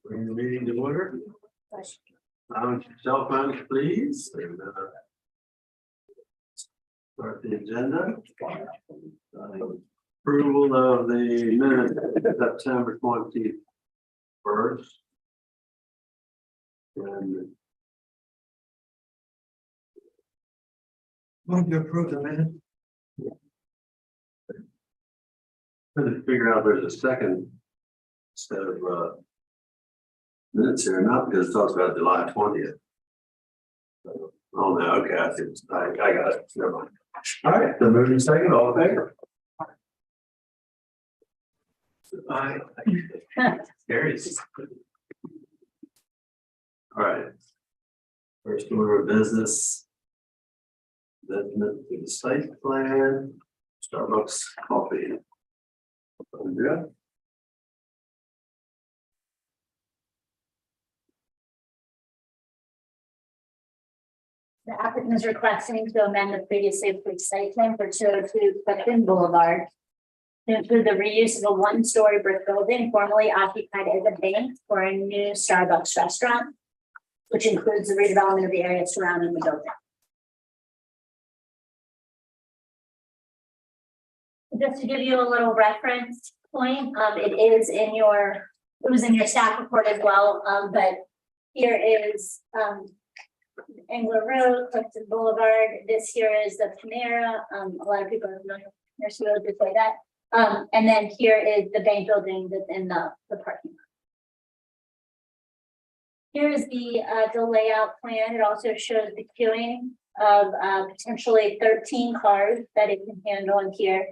Bring the meeting to order. Cell phones, please. And, start the agenda. Approval of the minutes of September 21st. And Move to approve the minute. couldn't figure out there's a second set of minutes here, not because it talks about July 20th. Oh, no, okay, I see. I got it. Never mind. All right, the moving second, all in favor? Aye. Carries. All right. First order of business. Amendment to the site plan, Starbucks coffee. Yeah. The applicant is requesting to amend the previously approved site plan for 202 Clifton Boulevard to include the reuse of a one-story brick building formerly occupied as a bank for a new Starbucks restaurant, which includes the redevelopment of the area surrounding the building. Just to give you a little reference point, it was in your staff report as well, but here is Engler Road, Clifton Boulevard. This here is the Panera. A lot of people know Nurse Road just like that. And then here is the bank building that's in the parking lot. Here is the layout plan. It also shows the queuing of potentially 13 cars that it can handle in here.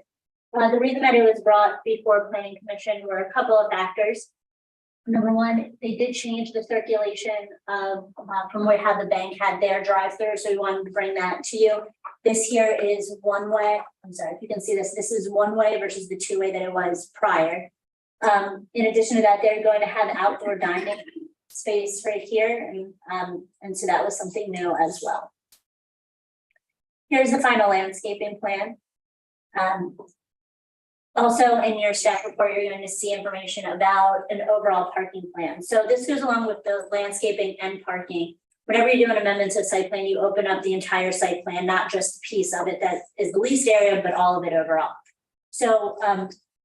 The reason that it was brought before Planning Commission were a couple of factors. Number one, they did change the circulation from where how the bank had their drive-through, so we wanted to bring that to you. This here is one way. I'm sorry if you can see this. This is one way versus the two way that it was prior. In addition to that, they're going to have outdoor dining space right here, and so that was something new as well. Here's the final landscaping plan. Also in your staff report, you're going to see information about an overall parking plan. So this goes along with the landscaping and parking. Whenever you do an amendment to site plan, you open up the entire site plan, not just a piece of it that is the leased area, but all of it overall. So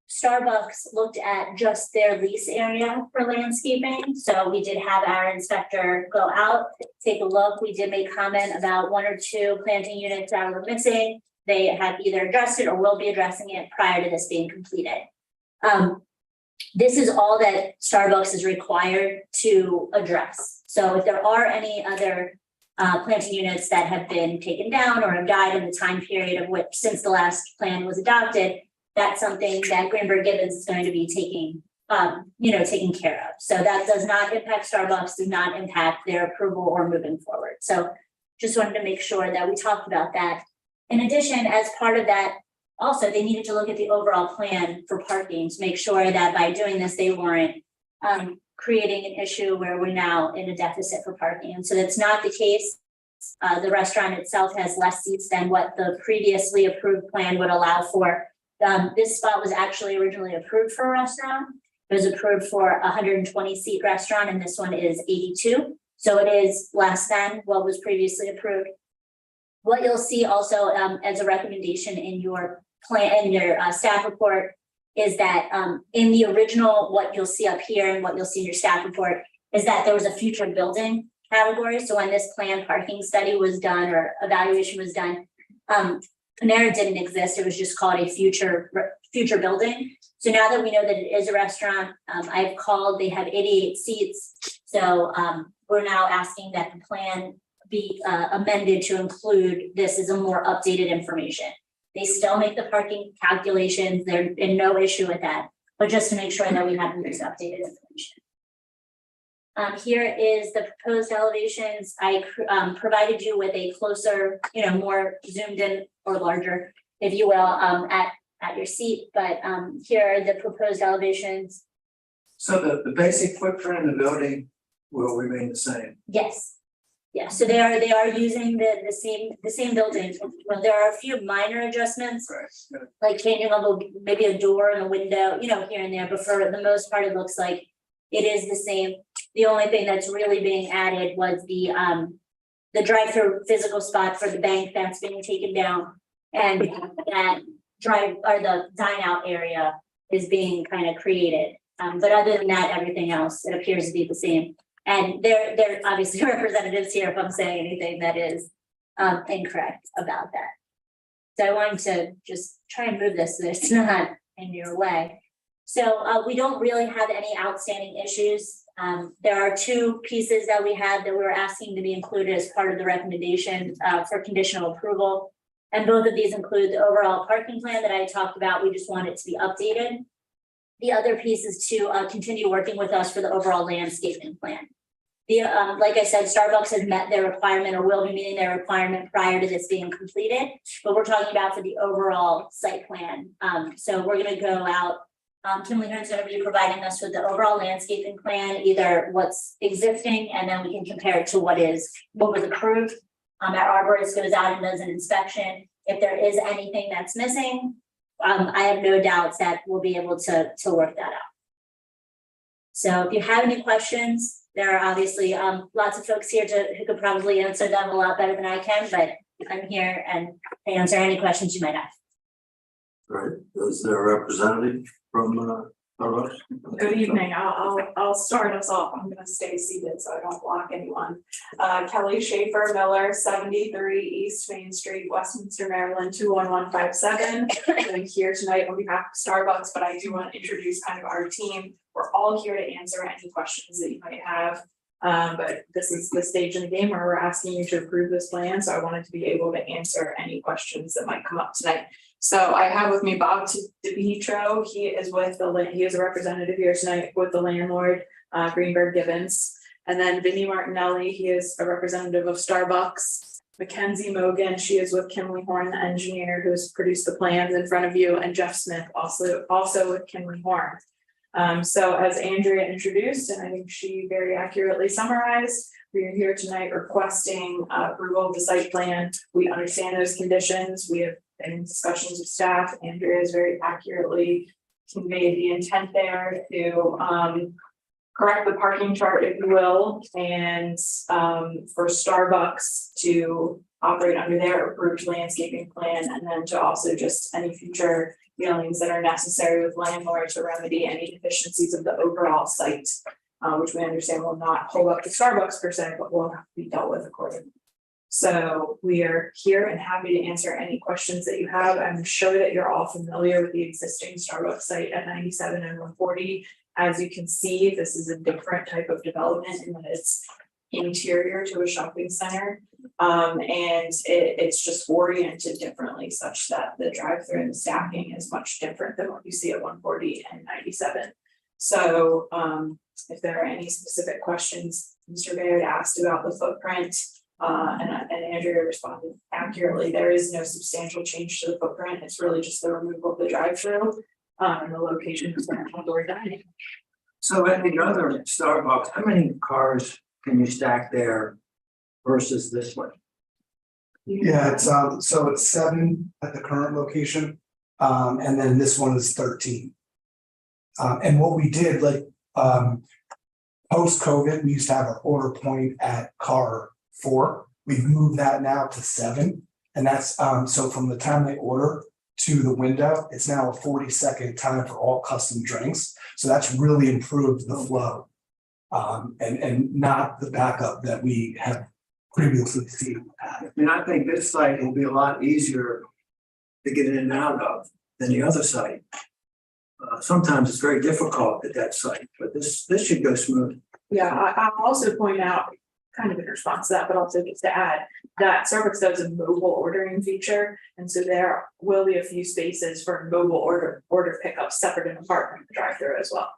Starbucks looked at just their lease area for landscaping. So we did have our inspector go out, take a look. We did make comment about 1 or 2 planting units that were missing. They have either addressed it or will be addressing it prior to this being completed. This is all that Starbucks is required to address. So if there are any other planting units that have been taken down or have died in the time period of which since the last plan was adopted, that's something that Greenberg Gibbons is going to be taking care of. So that does not impact Starbucks, does not impact their approval or moving forward. So just wanted to make sure that we talked about that. In addition, as part of that, also, they needed to look at the overall plan for parking to make sure that by doing this, they weren't creating an issue where we're now in a deficit for parking. And so that's not the case. The restaurant itself has less seats than what the previously approved plan would allow for. This spot was actually originally approved for a restaurant. It was approved for a 120 seat restaurant, and this one is 82. So it is less than what was previously approved. What you'll see also as a recommendation in your plan, in your staff report, is that in the original, what you'll see up here and what you'll see in your staff report is that there was a future building category. So when this planned parking study was done or evaluation was done, Panera didn't exist. It was just called a future building. So now that we know that it is a restaurant, I've called, they have 88 seats. So we're now asking that the plan be amended to include this as a more updated information. They still make the parking calculations. There's been no issue with that, but just to make sure that we have this updated information. Here is the proposed elevations. I provided you with a closer, more zoomed in or larger, if you will, at your seat. But here are the proposed elevations. So the basic footprint of the building will remain the same. Yes. Yeah, so they are using the same building. Well, there are a few minor adjustments, Right. like changing of maybe a door and a window, here and there. But for the most part, it looks like it is the same. The only thing that's really being added was the drive-through physical spot for the bank that's being taken down. And that the dine out area is being kind of created. But other than that, everything else, it appears to be the same. And they're obviously representatives here if I'm saying anything that is incorrect about that. So I wanted to just try and move this so that it's not in your way. So we don't really have any outstanding issues. There are two pieces that we have that we were asking to be included as part of the recommendation for conditional approval. And both of these include the overall parking plan that I talked about. We just want it to be updated. The other piece is to continue working with us for the overall landscaping plan. Like I said, Starbucks has met their requirement or will be meeting their requirement prior to this being completed, but we're talking about for the overall site plan. So we're gonna go out. Kimberly Hearn's gonna be providing us with the overall landscaping plan, either what's existing, and then we can compare it to what was approved. Our arborist goes out and does an inspection. If there is anything that's missing, I have no doubts that we'll be able to work that out. So if you have any questions, there are obviously lots of folks here who could probably answer them a lot better than I can, but I'm here and can answer any questions you might have. All right, is there a representative from Starbucks? Good evening. I'll start us off. I'm gonna stay seated so I don't block anyone. Kelly Schaefer Miller, 73 East Main Street, Westminster, Maryland, 21157. I'm here tonight on behalf of Starbucks, but I do want to introduce kind of our team. We're all here to answer any questions that you might have. But this is the stage in the game where we're asking you to approve this plan. So I wanted to be able to answer any questions that might come up tonight. So I have with me Bob DiPietro. He is a representative here tonight with the landlord, Greenberg Gibbons. And then Vinnie Martinelli, he is a representative of Starbucks. Mackenzie Mogan, she is with Kimley Horn, the engineer who's produced the plans in front of you, and Jeff Smith, also with Kimley Horn. So as Andrea introduced, and I think she very accurately summarized, we are here tonight requesting approval of the site plan. We understand those conditions. We have been in discussions with staff. Andrea has very accurately conveyed the intent there to correct the parking chart, if you will, and for Starbucks to operate under their approved landscaping plan, and then to also just any future dealings that are necessary with landlords to remedy any deficiencies of the overall site, which we understand will not hold up to Starbucks per se, but will have to be dealt with accordingly. So we are here and happy to answer any questions that you have. I'm sure that you're all familiar with the existing Starbucks site at 97 and 140. As you can see, this is a different type of development in that it's interior to a shopping center. And it's just oriented differently such that the drive-through and the stacking is much different than what you see at 140 and 97. So if there are any specific questions, Mr. Baird asked about the footprint, and Andrea responded accurately. There is no substantial change to the footprint. It's really just the removal of the drive-through and the location of the outdoor dining. So at the other Starbucks, how many cars can you stack there versus this one? Yeah, it's so it's 7 at the current location, and then this one is 13. And what we did, like post-COVID, we used to have our order point at car 4. We've moved that now to 7, and that's so from the time they order to the window, it's now a 40-second time for all custom drinks. So that's really improved the flow, and not the backup that we have previously seen. I mean, I think this site will be a lot easier to get in and out of than the other site. Sometimes it's very difficult at that site, but this should go smooth. Yeah, I'll also point out, kind of in response to that, but also just to add that Starbucks does a mobile ordering feature. And so there will be a few spaces for mobile order pickup separate and apart from the drive-through as well.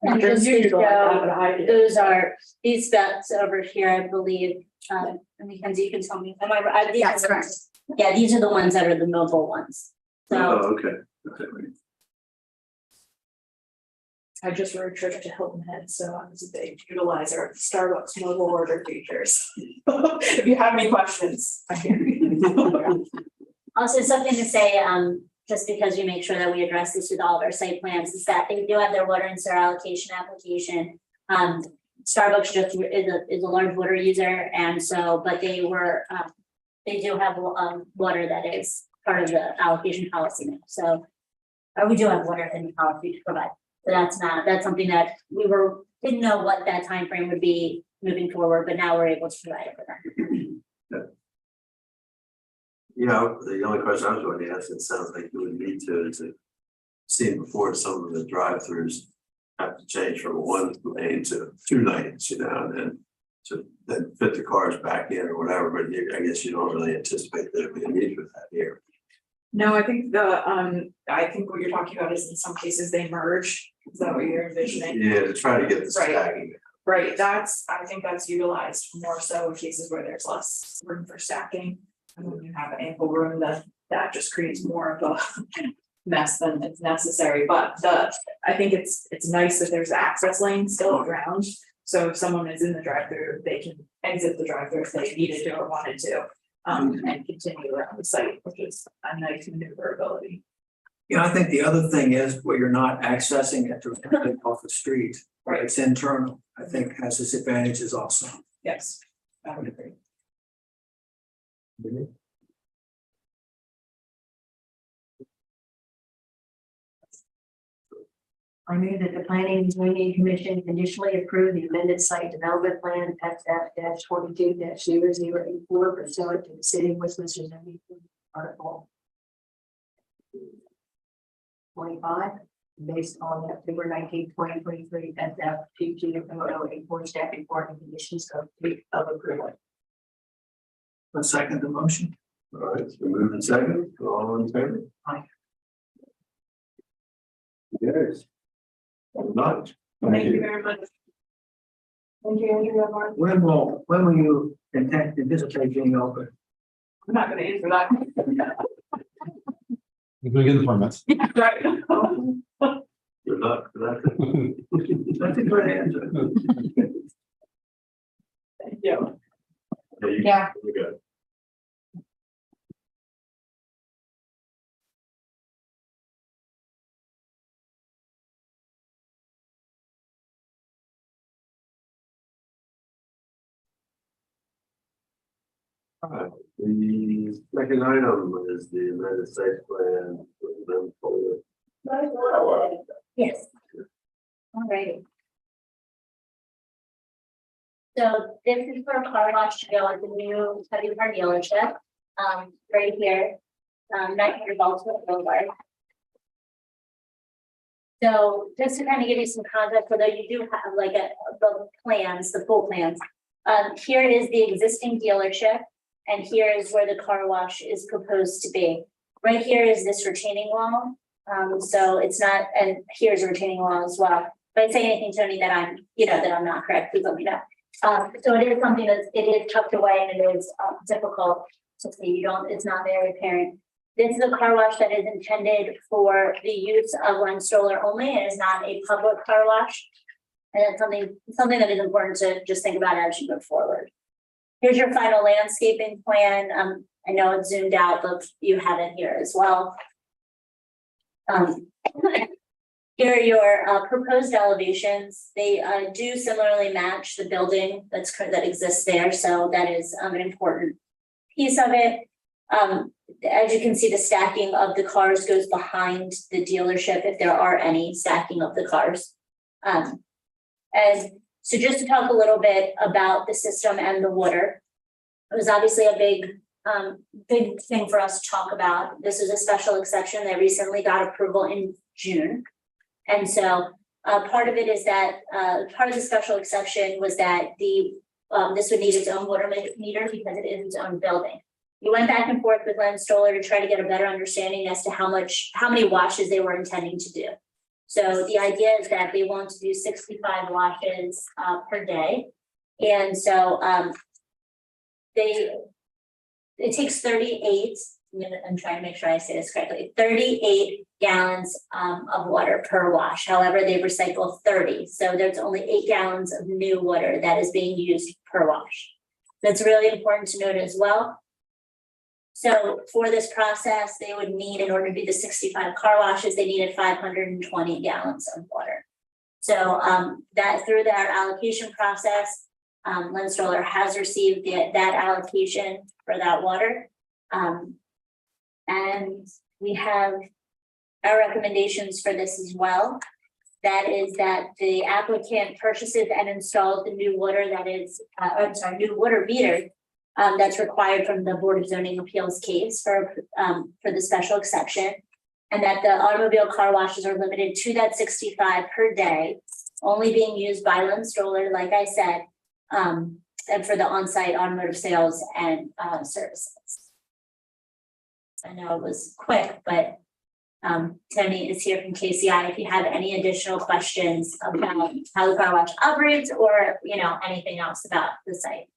And There's just to usually go, but I do. those are these specs over here, I believe. And Mackenzie, you can tell me. Am I right? That's correct. Yeah, these are the ones that are the mobile ones. So Oh, okay. Okay. I just road trip to Hilton Head, so I was a big utilizer of Starbucks mobile order features. If you have any questions, I'm here. also something to say, just because we make sure that we address this with all of our site plans, is that they do have their water and sewer allocation application. Starbucks just is a large water user, and so, but they were, they do have, water that is part of the allocation policy now, so. Or we do have water in the policy to provide, so that's something that didn't know what that time frame would be moving forward, but now we're able to provide it for them. You know, the only question I was going to ask, it sounds like you would need to, is it seen before some of the drive-throughs have to change from one lane to 2 lanes, you know, and then to then fit the cars back in or whatever, but I guess you don't really anticipate there'd be a need for that here. No, I think I think what you're talking about is in some cases they merge, is that what you're envisioning? Yeah, to try to get the Right. stacking. Right, I think that's utilized more so in cases where there's less room for stacking. And when you have ample room, that just creates more of a mess than it's necessary, but I think it's nice that there's access lane still around. So if someone is in the drive-through, they can exit the drive-through if they needed to or wanted to, and continue around the site, which is a nice maneuverability. Yeah, I think the other thing is where you're not accessing it directly off the street, Right. it's internal, I think has its advantages also. Yes, I would agree. I move that the Planning and Zoning Commission conditionally approve the amended site development plan SF 22-0084 pursuant to the city of Westminster zoning article 25, based on the October 19, 2023 SF 22-0084 staff report and conditions of approval. A second the motion. All right, so moving second, all in favor? Aye. Yes. Not. Thank you very much. Thank you, Andrea. Mark. When will you anticipate being open? I'm not gonna answer that. You're gonna get the permits. Right. Good luck for that. That's a good answer. Thank you. Yeah. We're good. All right, the second item is the amended site plan. Yes. All right. So this is for a car wash to go at the new heavy car dealership, right here, 900 Baltimore Boulevard. So just to kind of give you some context, although you do have like the plans, the full plans. Here is the existing dealership, and here is where the car wash is proposed to be. Right here is this retaining wall. So it's not, and here's a retaining wall as well. If I say anything, Tony, that I'm not correct, please let me know. So it is something that it is tucked away and it is difficult to see. It's not very apparent. This is a car wash that is intended for the use of Len Stroller only. It is not a public car wash. And it's something that is important to just think about as you go forward. Here's your final landscaping plan. I know it's zoomed out, but you have it here as well. Here are your proposed elevations. They do similarly match the building that exists there, so that is an important piece of it. As you can see, the stacking of the cars goes behind the dealership if there are any stacking of the cars. And so just to talk a little bit about the system and the water, it was obviously a big thing for us to talk about. This is a special exception that recently got approval in June. And so part of it is that part of the special exception was that this would need its own water meter because it is its own building. We went back and forth with Len Stoller to try to get a better understanding as to how many washes they were intending to do. So the idea is that they want to do 65 washes per day. And so it takes 38, I'm trying to make sure I say this correctly, 38 gallons of water per wash. However, they recycle 30. So there's only 8 gallons of new water that is being used per wash. That's really important to note as well. So for this process, they would need, in order to do the 65 car washes, they needed 520 gallons of water. So that through their allocation process, Lynn Stoller has received that allocation for that water. And we have our recommendations for this as well. That is that the applicant purchases and installs the new water that is, new water meter that's required from the Board of Zoning Appeals case for the special exception. And that the automobile car washes are limited to that 65 per day, only being used by Lynn Stoller, like I said, and for the on-site automotive sales and services. I know it was quick, but Tony is here from KCI if you have any additional questions about how the car wash operates or, anything else about the site.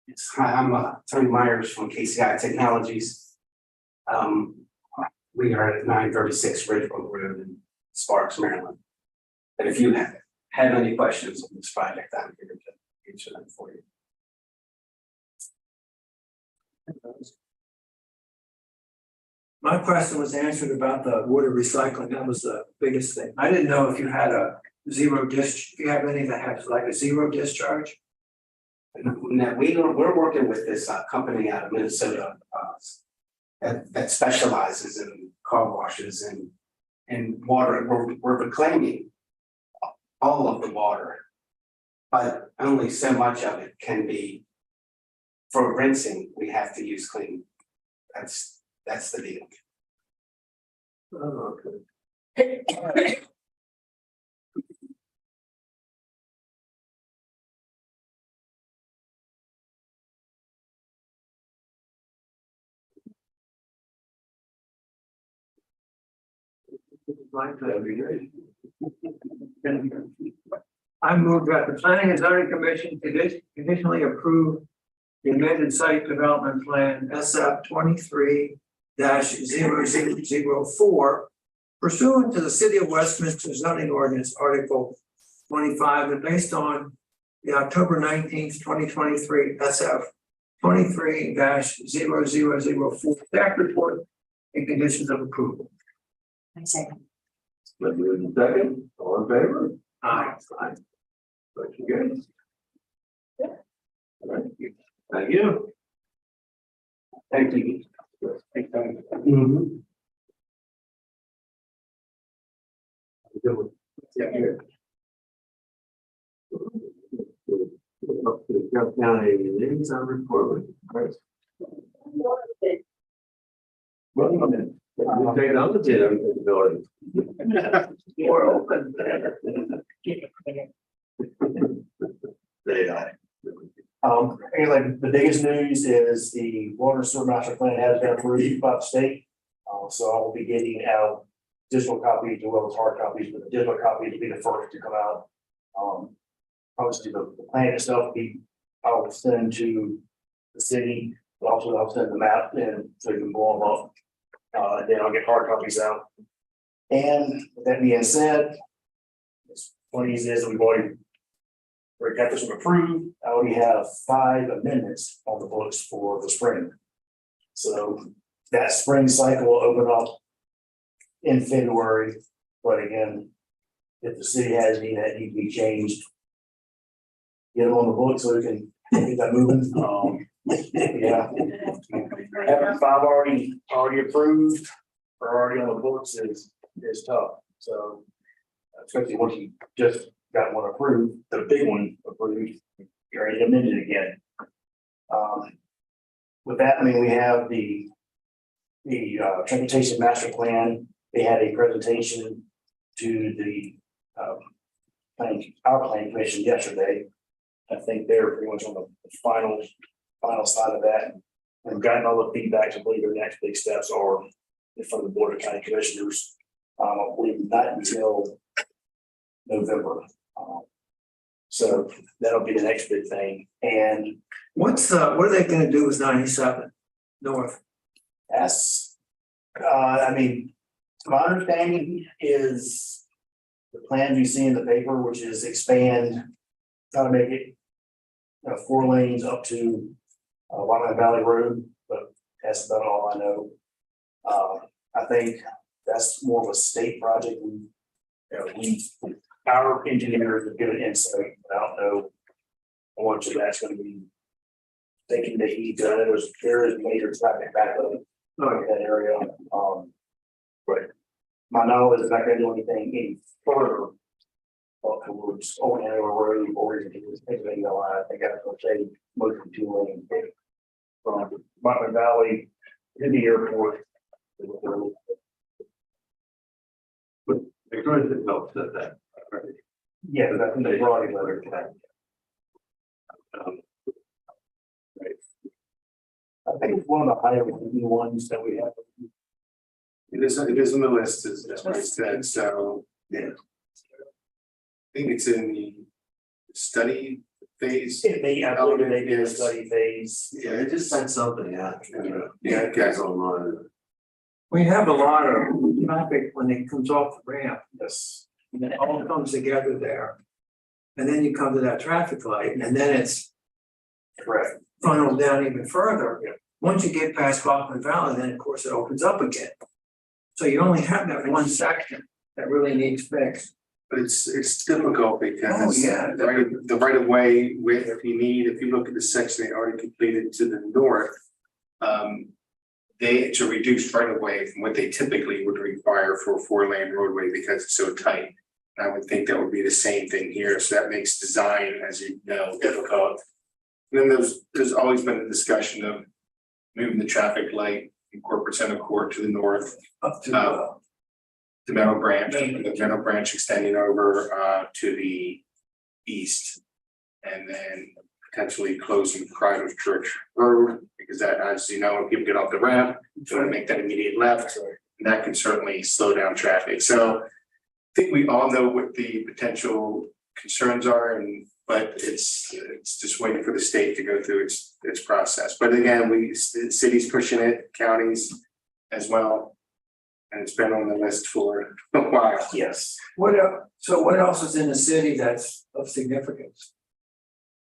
Yes, hi, I'm Tony Myers from KCI Technologies. We are at 936 Ridgeville Road in Sparks, Maryland. And if you have any questions on this project, I'm here to answer them for you. My question was answered about the water recycling. That was the biggest thing. I didn't know if you had a if you have any that has like a zero discharge. Now, we're working with this company out of Minnesota that specializes in car washes and water. We're reclaiming all of the water, but only so much of it can be for rinsing. We have to use clean. That's the deal. Oh, okay. I move that the Planning and Zoning Commission conditionally approve the amended site development plan SF 23-0004 pursuant to the City of Westminster zoning ordinance Article 25 and based on the October 19th, 2023 SF 23-0004 staff report and conditions of approval. I second. Let's move in second, all in favor? Aye. Aye. Motion carries. All right, thank you. Thank you. Mhm. Yeah, here. Up to the County liaison report with Chris. Well, technology and everything going. We're open there. They are. Anyway, the biggest news is the water and sewer master plan has been approved by the state. So I will be getting out digital copies as well as hard copies, but the digital copies will be the first to come out. Obviously the plan itself I'll send to the city, but also I'll send the map in so you can blow them up. Then I'll get hard copies out. And with that being said, it's one of these is we've already got this one approved. I already have 5 amendments on the books for the spring. So that spring cycle will open up in February. But again, if the city has any that need to be changed, get them on the books so we can get that moving. Yeah. Having 5 already approved or already on the books is tough. So especially once you just got one approved, the big one approved, you're ready to amend it again. With that, I mean, we have the transportation master plan. They had a presentation to the our planning commission yesterday. I think they're pretty much on the final side of that. We've gotten all the feedback to believe their next big steps are in front of the Board of County Commissioners. I believe not until November. So that'll be the next big thing. And What are they gonna do with 97 North? that's, I mean, my understanding is the plan you see in the paper, which is expand, try to make it 4 lanes up to Wyoming Valley Road, but that's about all I know. I think that's more of a state project. Our engineers have given insight, I don't know how much of that's gonna be taking the heat, there is major traffic backup in that area, but my knowledge is not gonna do anything any further towards Old Hanover Road or even Pennsylvania line. I think that's gonna say most of 2 lanes from Mountain Valley to the airport. They're going to help set that. Yeah, but that's in the broad letter today. Um, I think it's one of the higher ones that we have. It is on the list, as I said, so. Yeah. I think it's in the study phase. It may, I believe they did a study phase. Yeah, it just sent something out. Yeah, Guys online. We have a lot of traffic when it comes off the ramp, Yes. and it all comes together there. And then you come to that traffic light, and then it's Correct. funneled down even further. Once you get past Bachman Valley, then of course it opens up again. So you only have that one section that really needs fixed. But it's difficult because. Oh, yeah. The right of way width if you look at the section they already completed to the north. It's a reduced right of way from what they typically would require for a 4-lane roadway because it's so tight. I would think that would be the same thing here, so that makes design, as you know, difficult. And then there's always been a discussion of moving the traffic light in Corporate Center Court to the north. Up to, The Meadow Branch extending over to the east. And then potentially closing Pride Church Road, because that, as you know, when people get off the ramp, they want to make that immediate left. And that can certainly slow down traffic. So I think we all know what the potential concerns are, but it's just waiting for the state to go through its process. But again, the city's pushing it, counties as well. And it's been on the list for a while. Yes. so what else is in the city that's of significance?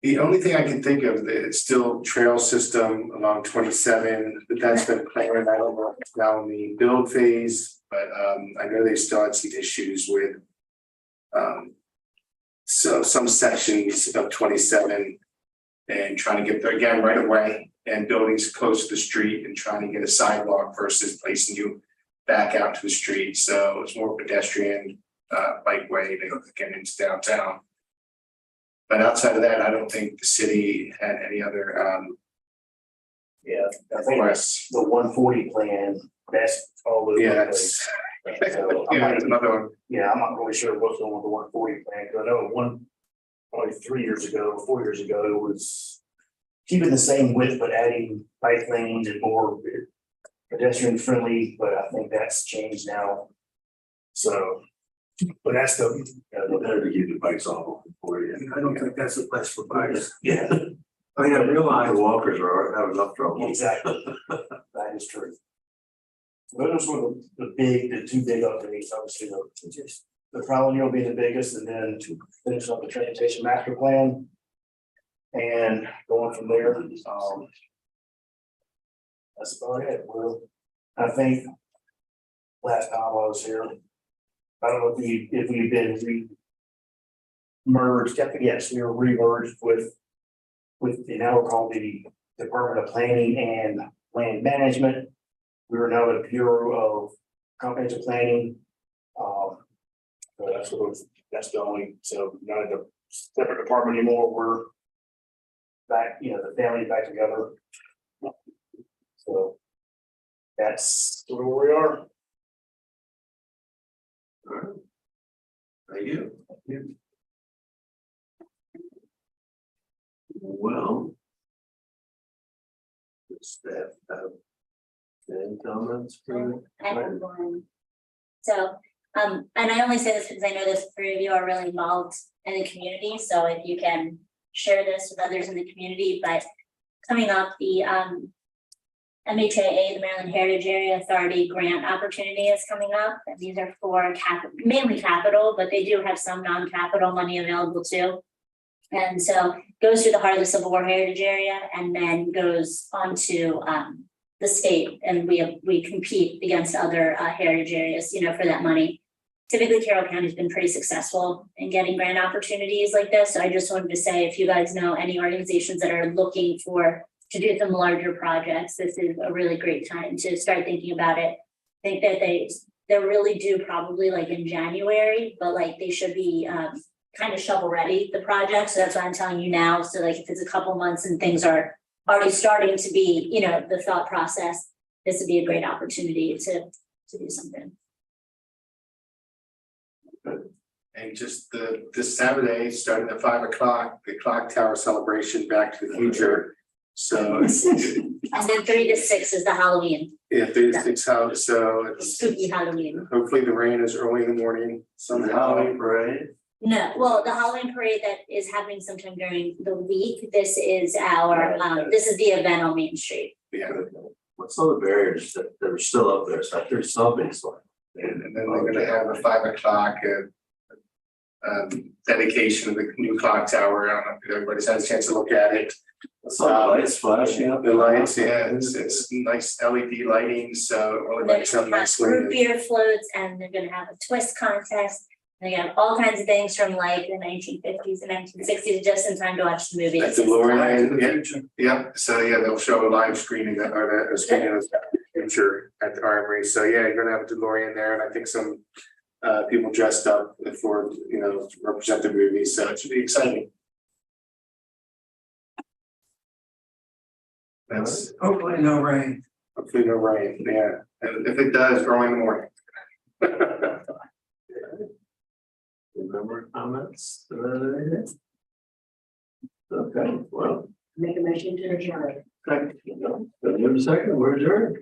The only thing I can think of, it's still trail system along 27, but that's been planned. I don't know if it's now in the build phase, but I know they still had some issues with so some sections of 27 and trying to get there again right away and buildings close to the street and trying to get a sidewalk versus placing you back out to the street. So it's more pedestrian bikeway to get into downtown. But outside of that, I don't think the city had any other Yeah, I think requests. the 140 plan, that's all over Yeah, the place. that's So, yeah, it's another one. yeah, I'm not really sure what's going on with the 140 plan, because I know probably 4 years ago, it was keeping the same width, but adding bike lanes and more pedestrian friendly, but I think that's changed now. So, but that's the, Better to keep the bikes off before you. I don't think that's the place for bikes. yeah, I mean, I realize, The walkers are having enough trouble. exactly. That is true. Those were the two big updates, obviously, the Prowler being the biggest, and then to finish up the transportation master plan. And going from there, that's about it. Well, I think last time I was here, I don't know if we've been merged, yes, we were re-merged with now we're called the Department of Planning and Land Management. We are now the Bureau of Comprehensive Planning. So that's the only, so not a separate department anymore. We're back, the family back together. So that's where we are. Thank you. Well. the Staff have any comments for I have one. So, and I only say this because I know this three of you are really involved in the community, so if you can share this with others in the community, but coming up, the MHAA, the Maryland Heritage Area Authority grant opportunity is coming up, and these are for mainly capital, but they do have some non-capital money available too. And so goes through the heart of the Civil War Heritage Area and then goes on to the state, and we compete against other heritage areas, for that money. typically Carroll County's been pretty successful in getting grant opportunities like this. So I just wanted to say, if you guys know any organizations that are looking to do some larger projects, this is a really great time to start thinking about it. I think that they're really due probably like in January, but like they should be kind of shovel ready, the project. So that's why I'm telling you now. So like if it's a couple months and things are already starting to be, you know, the thought process, this would be a great opportunity to do something. And just this Saturday, starting at 5 o'clock, the clock tower celebration Back to the Future. So And then 3 to 6 is the Halloween, yeah, 3 to 6 hours, so it's spooky Halloween. hopefully the rain is early in the morning Some somehow. Halloween parade. No, well, the Halloween parade that is happening sometime during the week, this is our, this is the event on Main Street. Yeah, What's all the barriers that are still up there? So there's something sort. and then they're gonna have a 5 o'clock dedication of the new clock tower. I don't know if everybody's had a chance to look at it. I saw the lights flashing up. The lights, yeah, it's nice LED lighting, so it really They're lights up gonna have nicely. root beer floats and they're gonna have a twist contest. They have all kinds of things from like the 1950s and 1960s, just in time to watch the movie. At It's just- DeLorean, yeah, so yeah, they'll show a live screening or a screening of the future at the Armory. So yeah, you're gonna have a DeLorean there, and I think some people dressed up for, you know, to represent the movie, so it should be exciting. That's Hopefully no rain. hopefully no rain, yeah, and if it does, early in the morning. Remember comments? Okay, well, Make a motion to adjourn. second, we're adjourned.